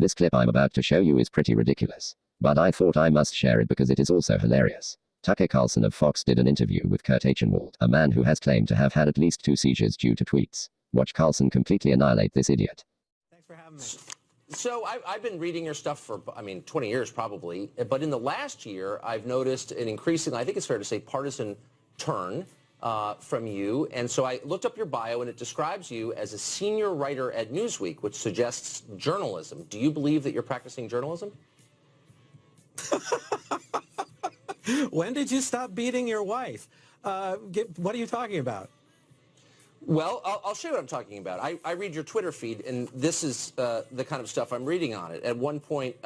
This clip I'm about to show you is pretty ridiculous, but I thought I must share it because it is also hilarious. Tucker Carlson of Fox did an interview with Kurt Eichenwald, a man who has claimed to have had at least 2 seizures due to tweets. Watch Carlson completely annihilate this idiot. Thanks for having me. So I've been reading your stuff for, 20 years probably, but in the last year, I've noticed an increasing, I think it's fair to say, partisan turn from you. And so I looked up your bio, and it describes you as a senior writer at Newsweek, which suggests journalism. Do you believe that you're practicing journalism? When did you stop beating your wife? What are you talking about? Well, I'll show you what I'm talking about. I read your Twitter feed, and this is the kind of stuff I'm reading on it. At one point,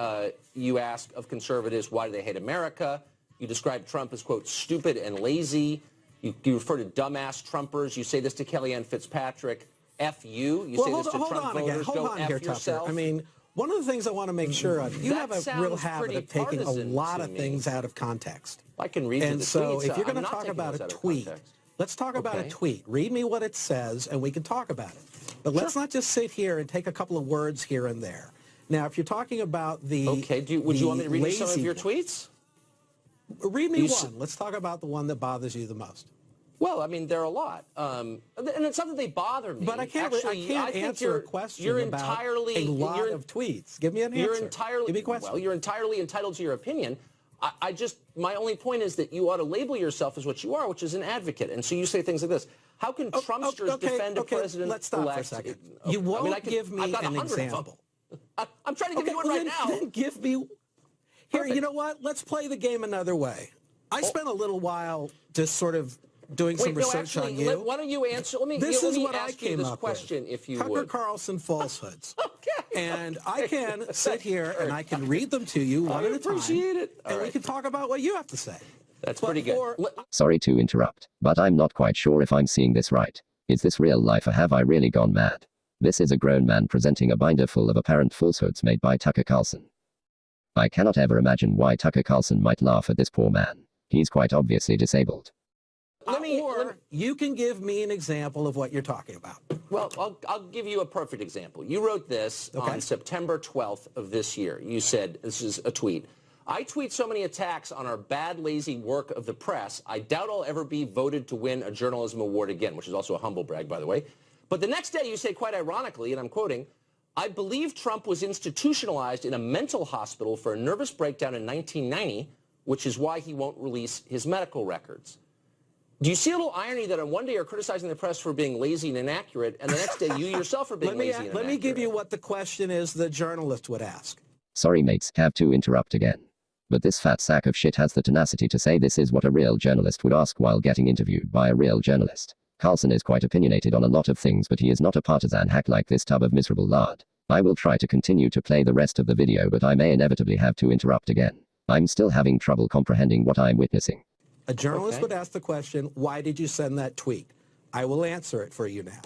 you ask of conservatives, why do they hate America? You describe Trump as, quote, stupid and lazy. You refer to dumbass Trumpers. You say this to Kellyanne Fitzpatrick. F you. You say this to Trump voters. Hold on here, yourself. Tucker. I mean, one of the things I want to make sure of, you have a real habit of taking a lot of things out of context. I can read you the tweets. And so if you're going to talk about a tweet, let's talk about a tweet. Read me what it says, and we can talk about it. But let's not just sit here and take a couple of words here and there. Now, if you're talking about the Okay, would you want me to read you some of your tweets? Read me one. Let's talk about the one that bothers you the most. Well, I mean, there are a lot, and it's not that they bother me. But I can't answer a question about a lot of tweets. Give me an answer. Give me a question. Well, you're entirely entitled to your opinion. My only point is that you ought to label yourself as what you are, which is an advocate. And so you say things like this. How can Trumpsters defend a president? Let's stop for a second. You won't give me an example. I'm trying to give you one right now. Then give me. Here, you know what? Let's play the game another way. I spent a little while just sort of doing some research on you. Why don't you answer? Let me ask you this question, if you would. Tucker Carlson falsehoods. Okay. And I can sit here and I can read them to you one at a time. I appreciate it. And we can talk about what you have to say. That's pretty good. Sorry to interrupt, but I'm not quite sure if I'm seeing this right. Is this real life or have I really gone mad? This is a grown man presenting a binder full of apparent falsehoods made by Tucker Carlson. I cannot ever imagine why Tucker Carlson might laugh at this poor man. He's quite obviously disabled. You can give me an example of what you're talking about. Well, I'll give you a perfect example. You wrote this on September 12th of this year. You said, this is a tweet, I tweet so many attacks on our bad, lazy work of the press, I doubt I'll ever be voted to win a journalism award again, which is also a humble brag, by the way. But the next day you say, quite ironically, and I'm quoting, I believe Trump was institutionalized in a mental hospital for a nervous breakdown in 1990, which is why he won't release his medical records. Do you see a little irony that on one day you're criticizing the press for being lazy and inaccurate, and the next day you yourself are being lazy and inaccurate? Let me give you what the question is the journalist would ask. Sorry mates, have to interrupt again. But this fat sack of shit has the tenacity to say this is what a real journalist would ask while getting interviewed by a real journalist. Carlson is quite opinionated on a lot of things, but he is not a partisan hack like this tub of miserable lard. I will try to continue to play the rest of the video, but I may inevitably have to interrupt again. I'm still having trouble comprehending what I'm witnessing. A journalist would ask the question, why did you send that tweet? I will answer it for you now.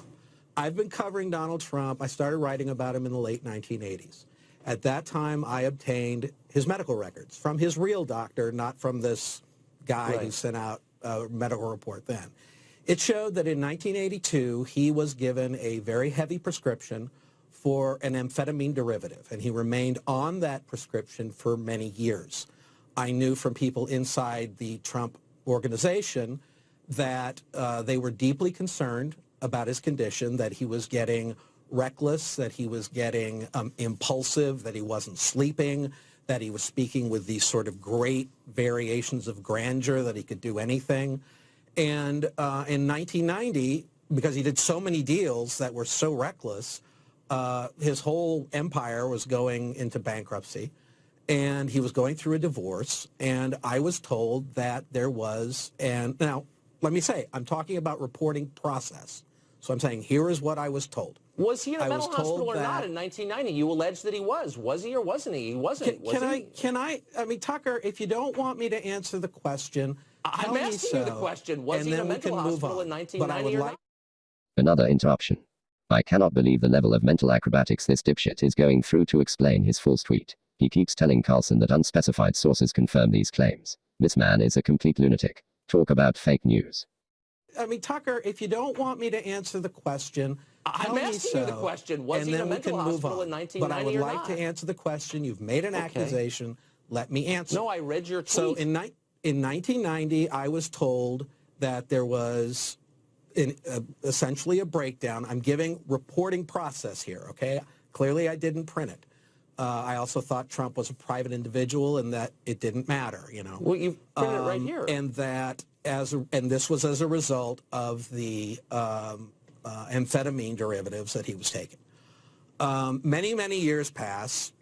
I've been covering Donald Trump. I started writing about him in the late 1980s. At that time, I obtained his medical records from his real doctor, not from this guy who sent out a medical report then. It showed that in 1982, he was given a very heavy prescription for an amphetamine derivative, and he remained on that prescription for many years. I knew from people inside the Trump organization that they were deeply concerned about his condition, that he was getting reckless, that he was getting impulsive, that he wasn't sleeping, that he was speaking with these sort of great variations of grandeur, that he could do anything. And in 1990, because he did so many deals that were so reckless, his whole empire was going into bankruptcy. And he was going through a divorce, and I was told that there was, and now, let me say, I'm talking about reporting process. So I'm saying, here is what I was told. Was he in a mental hospital or not in 1990? You allege that he was. Was he or wasn't he? He wasn't. I mean, Tucker, if you don't want me to answer the question, I'm asking you the question. Was he in a mental hospital in 1990 or not? Another interruption. I cannot believe the level of mental acrobatics this dipshit is going through to explain his false tweet. He keeps telling Carlson that unspecified sources confirm these claims. This man is a complete lunatic. Talk about fake news. I mean, Tucker, if you don't want me to answer the question, I'm asking you the question. Was he in a mental hospital in 1990 But I would or like to answer the question. You've made an accusation. Let me answer. No, I read your tweet. So in 1990, I was told that there was essentially a breakdown. I'm giving reporting process here, okay? Clearly, I didn't print it. I also thought Trump was a private individual and that it didn't matter, you know. Well, you printed it right here. And that and this was as a result of the amphetamine derivatives that he was taking. Many, many years pass,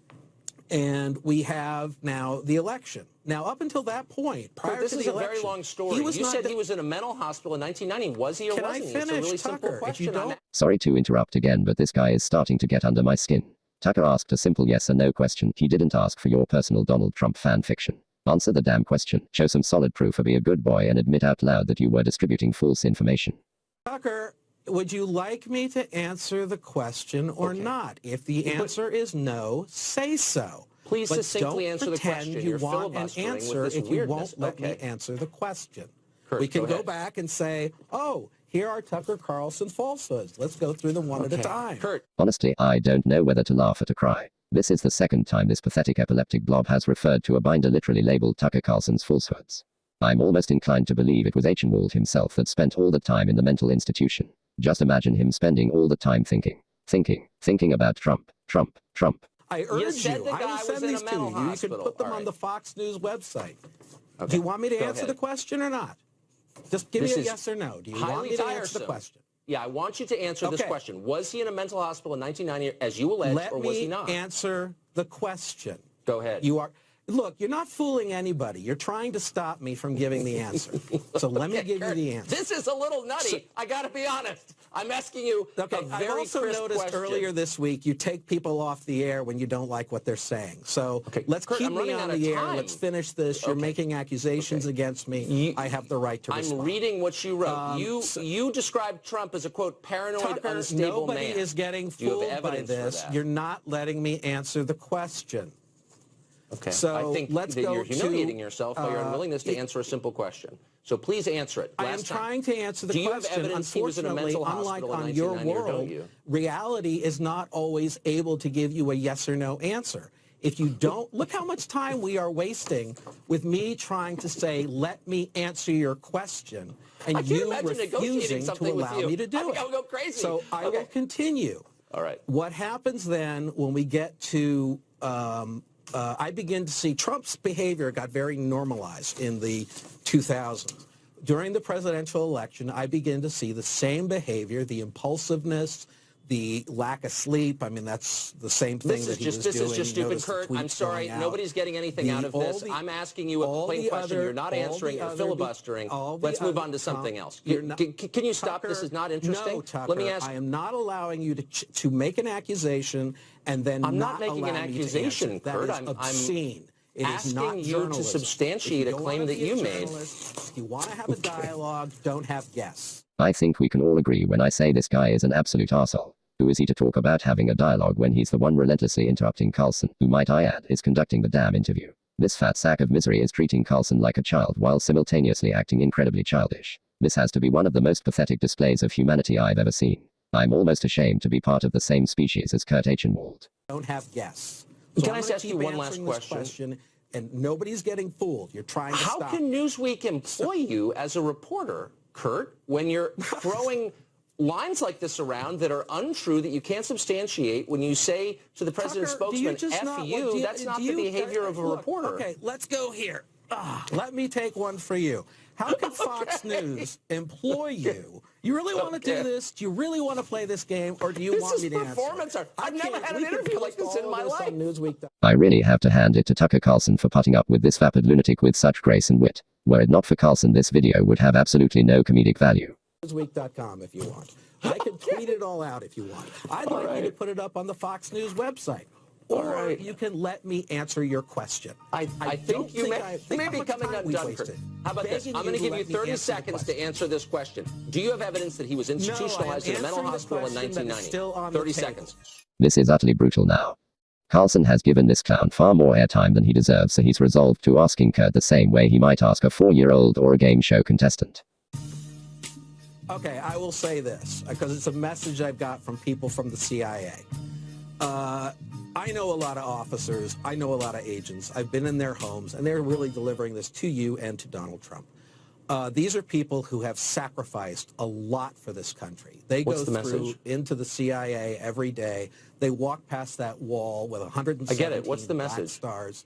and we have now the election. Now, up until that point, prior to the election, this is a very long story. You said he was in a mental hospital in 1990. Was he or wasn't he? It's a really simple question. Sorry to interrupt again, but this guy is starting to get under my skin. Tucker asked a simple yes or no question. He didn't ask for your personal Donald Trump fan fiction. Answer the damn question. Show some solid proof or be a good boy and admit out loud that you were distributing false information. Tucker, would you like me to answer the question or not? If the answer is no, say so. Please succinctly answer the question. You want an answer if you won't let me answer the question. Kurt, we can go back and say, oh, here are Tucker Carlson falsehoods. Let's go through them one at a time. Kurt. Honestly, I don't know whether to laugh or to cry. This is the second time this pathetic epileptic blob has referred to a binder literally labeled Tucker Carlson's falsehoods. I'm almost inclined to believe it was Eichenwald himself that spent all the time in the mental institution. Just imagine him spending all the time thinking about Trump. I urge you, I will send these to you. You can put them on the Fox News website. Okay. Do you want me to answer the question or not? Just give me a yes or no. Do you want me to answer the question? Yeah, I want you to answer this question. Was he in a mental hospital in 1990, as you allege, or was he not? Let me answer the question. Go ahead. Look, you're not fooling anybody. You're trying to stop me from giving the answer. So let me give you the answer. This is a little nutty. I got to be honest. I'm asking you a very I also noticed earlier this week you take people off the air when you don't like what they're saying. So let's keep me on the air. Let's finish this. You're making accusations against me. I have the right to respond. I'm reading what you wrote. You described Trump as a, quote, paranoid, unstable man. Nobody is getting fooled by this. You're not letting me answer the question. Okay. So I think that you're humiliating yourself by your unwillingness to answer a simple question. So please answer it. I am trying to answer the question. Do you have evidence he was in a mental hospital in 1990, or don't you? Reality is not always able to give you a yes or no answer. If you don't, look how much time we are wasting with me trying to say, let me answer your question, and you refusing to allow me to do it. I'll go crazy. So I will continue. All right. What happens then when we get to I begin to see Trump's behavior got very normalized in the 2000s. During the presidential election, I begin to see the same behavior, the impulsiveness, the lack of sleep. I mean, that's the same thing that he was doing. This is just stupid, Kurt. I'm sorry. Nobody's getting anything out of this. I'm asking you a plain question. You're not answering or filibustering. Let's move on to something else. Can you stop? This is not interesting. No, Tucker, let me ask. I am not allowing you to make an accusation and then I'm not making an accusation, Kurt. That is obscene. It is not asking you to substantiate a claim that you made. If you want to have a dialogue, don't have guests. I think we can all agree when I say this guy is an absolute arsehole. Who is he to talk about having a dialogue when he's the one relentlessly interrupting Carlson, who, might I add, is conducting the damn interview? This fat sack of misery is treating Carlson like a child while simultaneously acting incredibly childish. This has to be one of the most pathetic displays of humanity I've ever seen. I'm almost ashamed to be part of the same species as Kurt Eichenwald. Don't have guests. So Can I just ask you one last question? And nobody's getting fooled. You're trying to stop. How can Newsweek employ you as a reporter, Kurt, when you're throwing lines like this around that are untrue, that you can't substantiate, when you say to the president's spokesman, F you, that's not the behavior of a reporter. Okay, let's go here. Let me take one for you. How can Fox News employ you? You really want to do this? Do you really want to play this game, or do you want me to answer? Performance art. I've never had an interview like this in my life. I really have to hand it to Tucker Carlson for putting up with this vapid lunatic with such grace and wit. Were it not for Carlson, this video would have absolutely no comedic value. Newsweek.com if you want. I can tweet it all out if you want. I'd like you to put it up on the Fox News website. Or you can let me answer your question. I think you may be coming undone. How about this? I'm going to give you 30 seconds to answer this question. Do you have evidence that he was institutionalized in a mental hospital in 1990? 30 seconds. This is utterly brutal now. Carlson has given this clown far more airtime than he deserves, so he's resolved to asking Kurt the same way he might ask a 4-year-old or a game show contestant. Okay, I will say this, because it's a message I've got from people from the CIA. I know a lot of officers, I know a lot of agents, I've been in their homes, and they're really delivering this to you and to Donald Trump. These are people who have sacrificed a lot for this country. They go through into the CIA every day. They walk past that wall with 117 I get it. What's the message? Stars.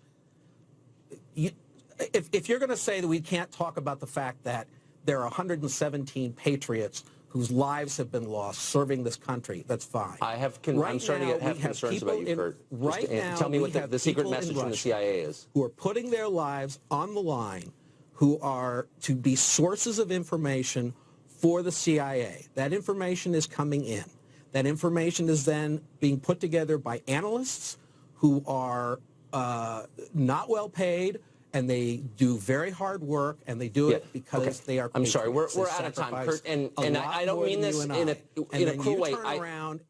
If you're going to say that we can't talk about the fact that there are 117 patriots whose lives have been lost serving this country, that's fine. I'm starting to have concerns about you, Kurt. Right now, tell me what the secret message from the CIA is. Who are putting their lives on the line, who are to be sources of information for the CIA. That information is coming in. That information is then being put together by analysts who are not well paid, and they do very hard work, and they do it because they are patriots. I'm sorry, we're out of time, Kurt, and I don't mean this in a cruel way.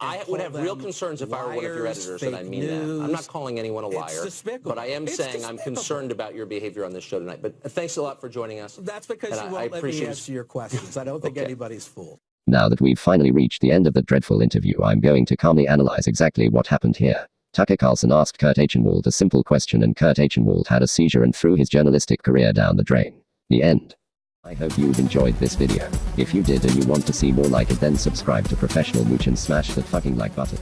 I would have real concerns if I were one of your editors, and I mean that. I'm not calling anyone a liar, but I am saying I'm concerned about your behavior on this show tonight. But thanks a lot for joining us. That's because you won't let me answer your questions. I don't think anybody's fooled. Now that we've finally reached the end of the dreadful interview, I'm going to calmly analyze exactly what happened here. Tucker Carlson asked Kurt Eichenwald a simple question, and Kurt Eichenwald had a seizure and threw his journalistic career down the drain. The end. I hope you've enjoyed this video. If you did and you want to see more like it, then subscribe to Professional Mooch and smash that fucking like button.